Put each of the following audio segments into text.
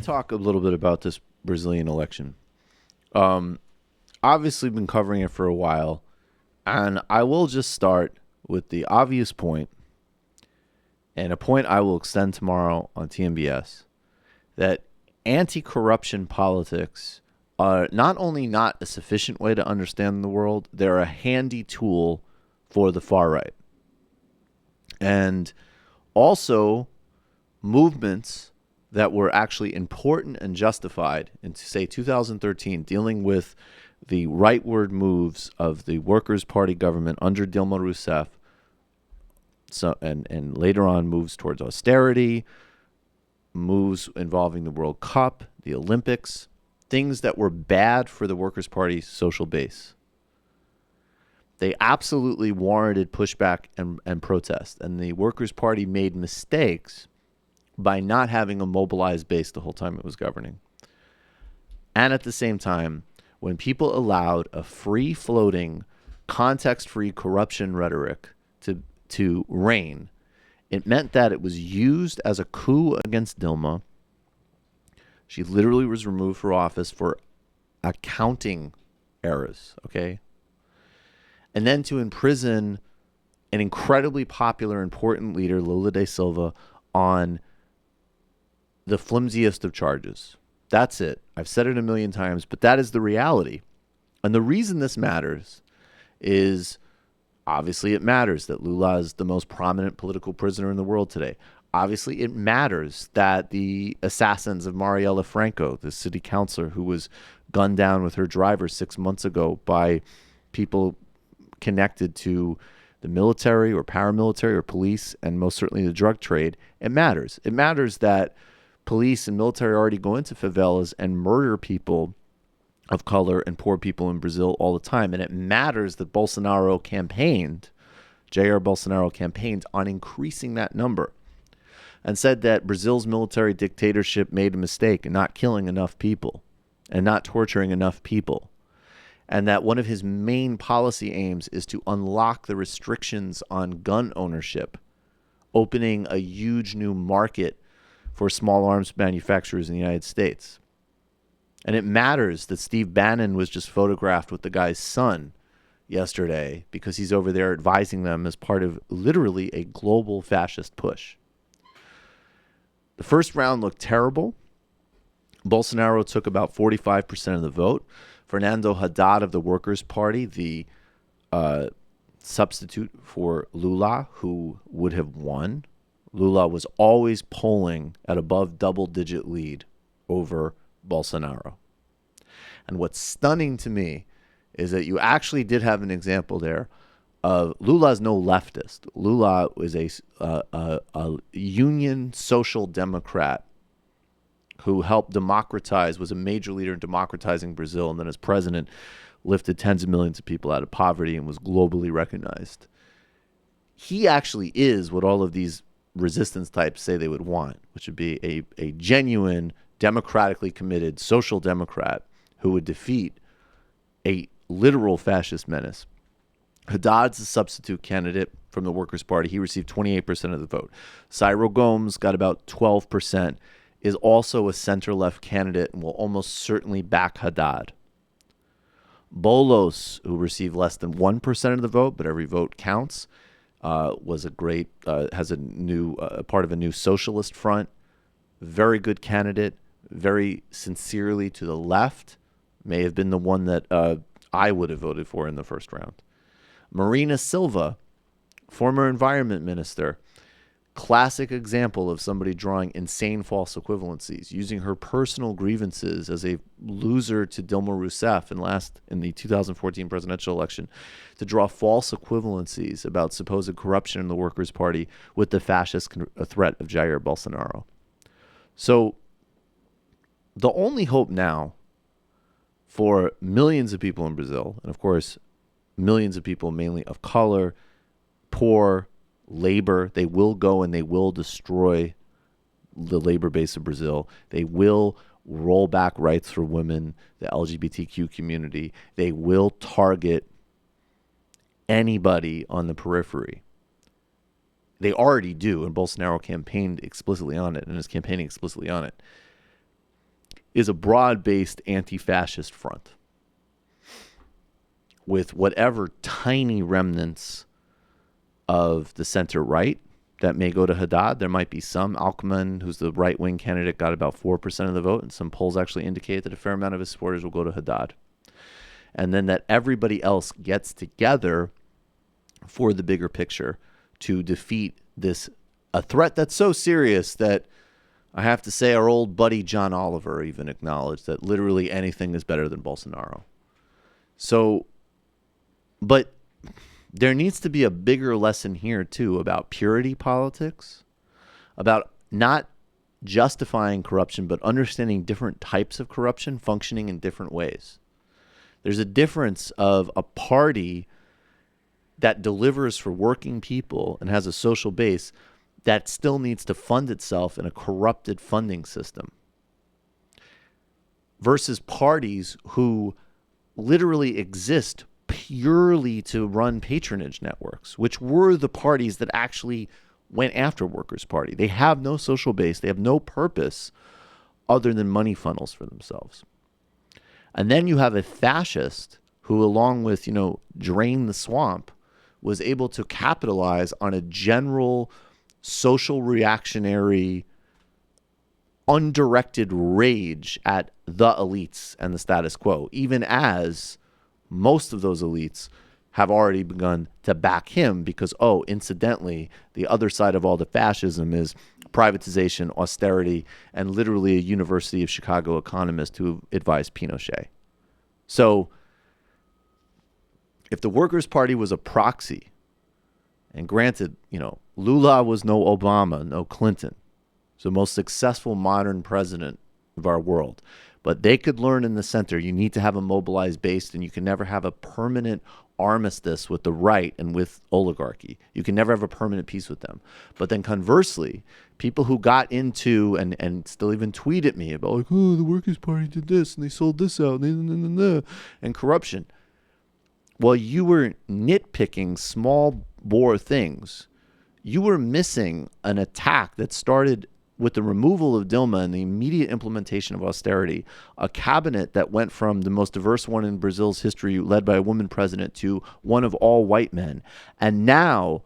talk a little bit about this Brazilian election. Obviously, been covering it for a while, and I will just start with the obvious point, and a point I will extend tomorrow on TMBS, that anti-corruption politics are not only not a sufficient way to understand the world, they're a handy tool for the far right. And also, movements that were actually important and justified in, say, 2013, dealing with the rightward moves of the Workers' Party government under Dilma Rousseff, and later on moves towards austerity, moves involving the World Cup, the Olympics, things that were bad for the Workers' Party's social base. They absolutely warranted pushback and protest. And the Workers' Party made mistakes by not having a mobilized base the whole time it was governing. And at the same time, when people allowed a free-floating, context-free corruption rhetoric to reign, it meant that it was used as a coup against Dilma. She literally was removed from office for accounting errors, okay? And then to imprison an incredibly popular, important leader, Lula da Silva, on the flimsiest of charges. That's it. I've said it a million times, but that is the reality. And the reason this matters is, obviously it matters that Lula is the most prominent political prisoner in the world today. Obviously it matters that the assassins of Marielle Franco, the city councilor who was gunned down with her driver 6 months ago by people connected to the military or paramilitary or police, and most certainly the drug trade, it matters. It matters that police and military already go into favelas and murder people of color and poor people in Brazil all the time. And it matters that Bolsonaro campaigned, Jair Bolsonaro campaigned on increasing that number and said that Brazil's military dictatorship made a mistake in not killing enough people and not torturing enough people. And that one of his main policy aims is to unlock the restrictions on gun ownership, opening a huge new market for small arms manufacturers in the United States. And it matters that Steve Bannon was just photographed with the guy's son yesterday because he's over there advising them as part of literally a global fascist push. The first round looked terrible. Bolsonaro took about 45% of the vote. Fernando Haddad of the Workers' Party, the substitute for Lula, who would have won. Lula was always polling at above double-digit lead over Bolsonaro. And what's stunning to me is that you actually did have an example there of Lula's no leftist. Lula was a union social democrat who helped democratize, was a major leader in democratizing Brazil, and then as president lifted tens of millions of people out of poverty and was globally recognized. He actually is what all of these resistance types say they would want, which would be a genuine, democratically committed social democrat who would defeat a literal fascist menace. Haddad's a substitute candidate from the Workers' Party. He received 28% of the vote. Ciro Gomes got about 12%, is also a center-left candidate and will almost certainly back Haddad. Bolos, who received less than 1% of the vote, but every vote counts, was a great, has a new, part of a new socialist front. Very good candidate, very sincerely to the left. May have been the one that I would have voted for in the first round. Marina Silva, former environment minister, classic example of somebody drawing insane false equivalencies, using her personal grievances as a loser to Dilma Rousseff in the 2014 presidential election to draw false equivalencies about supposed corruption in the Workers' Party with the fascist threat of Jair Bolsonaro. So the only hope now for millions of people in Brazil, and of course millions of people mainly of color, poor, labor, they will go and they will destroy the labor base of Brazil. They will roll back rights for women, the LGBTQ community. They will target anybody on the periphery. They already do, and Bolsonaro campaigned explicitly on it and is campaigning explicitly on it. is a broad-based anti-fascist front with whatever tiny remnants of the center-right that may go to Haddad. There might be some. Alckmin, who's the right-wing candidate, got about 4% of the vote, and some polls actually indicate that a fair amount of his supporters will go to Haddad. And then that everybody else gets together for the bigger picture to defeat a threat that's so serious that I have to say our old buddy John Oliver even acknowledged that literally anything is better than Bolsonaro. So, but there needs to be a bigger lesson here, too, about purity politics, about not justifying corruption, but understanding different types of corruption functioning in different ways. There's a difference of a party that delivers for working people and has a social base that still needs to fund itself in a corrupted funding system versus parties who literally exist purely to run patronage networks, which were the parties that actually went after Workers' Party. They have no social base. They have no purpose other than money funnels for themselves. And then you have a fascist who, along with, Drain the Swamp, was able to capitalize on a general social reactionary, undirected rage at the elites and the status quo, even as most of those elites have already begun to back him because, incidentally, the other side of all the fascism is privatization, austerity, and literally a University of Chicago economist who advised Pinochet. So if the Workers' Party was a proxy, and granted, Lula was no Obama, no Clinton, it's the most successful modern president of our world. But they could learn in the center, you need to have a mobilized base, and you can never have a permanent armistice with the right and with oligarchy. You can never have a permanent peace with them. But then conversely, people who got into and still even tweet at me about the Workers' Party did this and they sold this out and corruption. Well, you were nitpicking small bore things. You were missing an attack that started with the removal of Dilma and the immediate implementation of austerity, a cabinet that went from the most diverse one in Brazil's history, led by a woman president, to one of all white men. And now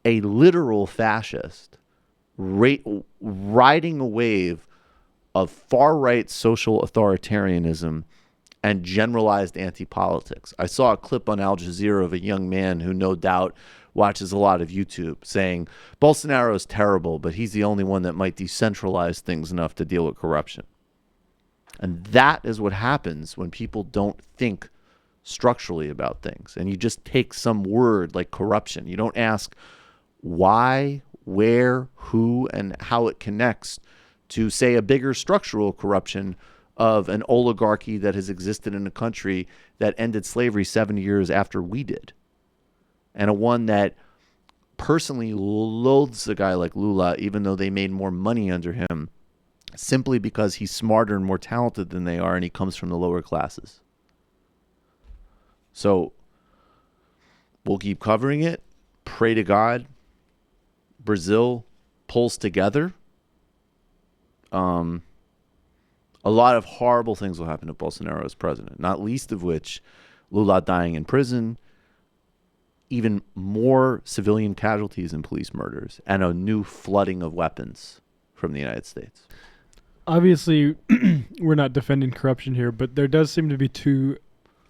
a literal fascist riding a wave of far-right social authoritarianism and generalized anti-politics. I saw a clip on Al Jazeera of a young man who no doubt watches a lot of YouTube saying Bolsonaro is terrible, but he's the only one that might decentralize things enough to deal with corruption. And that is what happens when people don't think structurally about things. And you just take some word like corruption. You don't ask why, where, who, and how it connects to, say, a bigger structural corruption of an oligarchy that has existed in a country that ended slavery 70 years after we did. And a one that personally loathes a guy like Lula, even though they made more money under him, simply because he's smarter and more talented than they are, and he comes from the lower classes. So we'll keep covering it. Pray to God Brazil pulls together. A lot of horrible things will happen if Bolsonaro is president, not least of which Lula dying in prison, even more civilian casualties and police murders, and a new flooding of weapons from the United States. Obviously, we're not defending corruption here, but there does seem to be two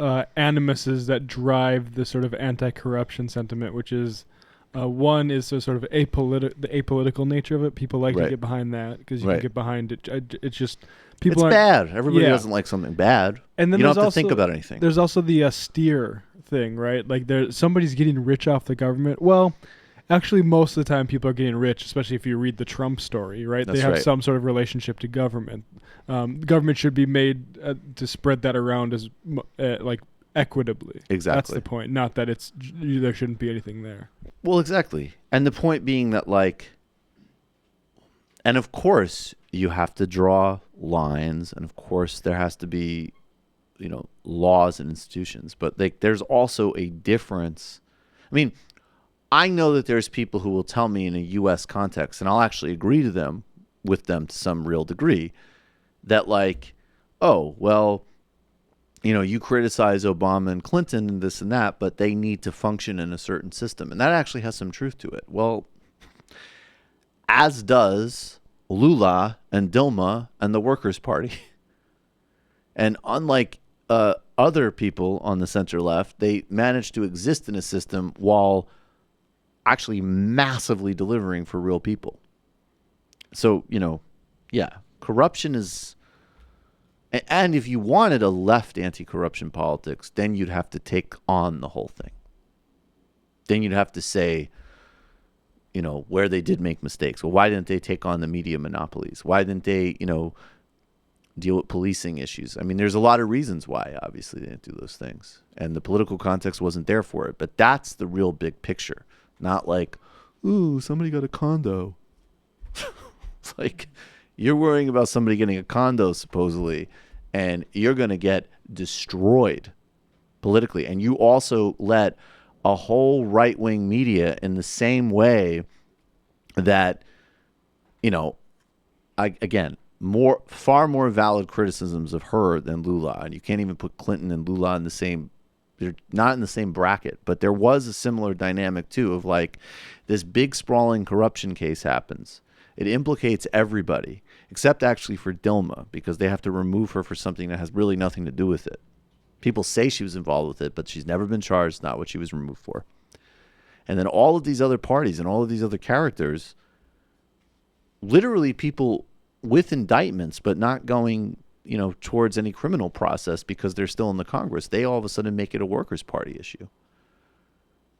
animuses that drive the sort of anti-corruption sentiment, which is one is the sort of the apolitical nature of it. People like to get behind that because you can get behind it. It's just people. It's bad. Everybody doesn't like something bad. And then you don't have to think about anything. There's also the austere thing, right? Like somebody's getting rich off the government. Well, actually, most of the time people are getting rich, especially if you read the Trump story, right? They have some sort of relationship to government. Government should be made to spread that around as equitably. Exactly. That's the point. Not that there shouldn't be anything there. Well, exactly. And the point being that, and of course you have to draw lines, and of course there has to be, laws and institutions, but there's also a difference. I mean, I know that there's people who will tell me in a U.S. context, and I'll actually agree with them to some real degree, that oh, well, you criticize Obama and Clinton and this and that, but they need to function in a certain system. And that actually has some truth to it. Well, as does Lula and Dilma and the Workers' Party. And unlike other people on the center left, they managed to exist in a system while actually massively delivering for real people. So, yeah, corruption is... And if you wanted a left anti-corruption politics, then you'd have to take on the whole thing. Then you'd have to say, where they did make mistakes. Well, why didn't they take on the media monopolies? Why didn't they, deal with policing issues? I mean, there's a lot of reasons why, obviously, they didn't do those things. And the political context wasn't there for it. But that's the real big picture. Not like, ooh, somebody got a condo. It's like, you're worrying about somebody getting a condo, supposedly, and you're going to get destroyed politically. And you also let a whole right-wing media in the same way that, far more valid criticisms of her than Lula. And you can't even put Clinton and Lula in the same, they're not in the same bracket. But there was a similar dynamic, too, of like this big sprawling corruption case happens. It implicates everybody, except actually for Dilma, because they have to remove her for something that has really nothing to do with it. People say she was involved with it, but she's never been charged, not what she was removed for. And then all of these other parties and all of these other characters, literally people with indictments, but not going, towards any criminal process because they're still in the Congress, they all of a sudden make it a Workers' Party issue.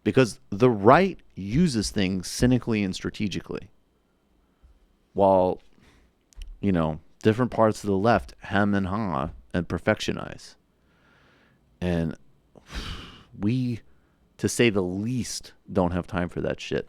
Because the right uses things cynically and strategically, while, different parts of the left hem and haw and perfectionize. And we, to say the least, don't have time for that shit.